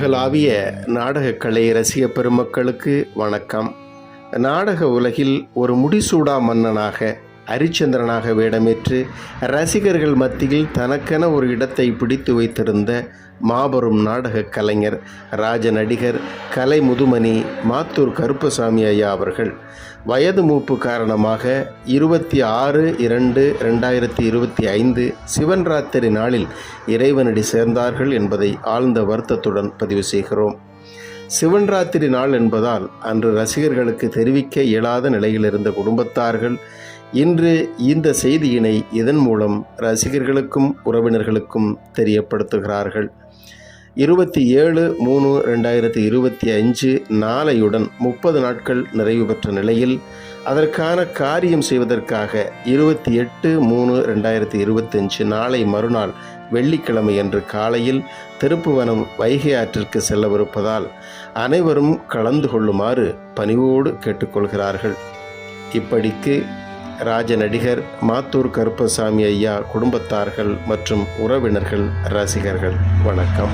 உலகளாவிய நாடகக்கலை ரசிக பெருமக்களுக்கு வணக்கம். நாடக உலகில் ஒரு முடிசூடா மன்னனாக அரிச்சந்திரனாக வேடமேற்று ரசிகர்கள் மத்தியில் தனக்கென ஒரு இடத்தை பிடித்து வைத்திருந்த மாபெரும் நாடக கலைஞர் ராஜ நடிகர் கலை முதுமணி மாத்தூர் கருப்பசாமி ஐயா அவர்கள் வயது மூப்பு காரணமாக 26/2/2025 சிவன் ராத்திரி நாளில் இறைவனடி சேர்ந்தார்கள் என்பதை ஆழ்ந்த வருத்தத்துடன் பதிவு செய்கிறோம். சிவன் ராத்திரி நாள் என்பதால் அன்று ரசிகர்களுக்கு தெரிவிக்க இயலாத நிலையில் இருந்த குடும்பத்தார்கள் இன்று இந்த செய்தியினை இதன் மூலம் ரசிகர்களுக்கும் உறவினர்களுக்கும் தெரியப்படுத்துகிறார்கள். 27/3/2025 நாளையுடன் 30 நாட்கள் நிறைவு பெற்ற நிலையில் அதற்கான காரியம் செய்வதற்காக 28/3/2025 நாளை மறுநாள் வெள்ளிக்கிழமை அன்று காலையில் திருப்புவனம் வைகை ஆற்றிற்கு செல்லவிருப்பதால் அனைவரும் கலந்து கொள்ளுமாறு பணிவோடு கேட்டுக்கொள்கிறார்கள். இப்படிக்கு ராஜ நடிகர் மாத்தூர் கருப்பசாமி ஐயா குடும்பத்தார்கள் மற்றும் உறவினர்கள், ரசிகர்கள் வணக்கம்.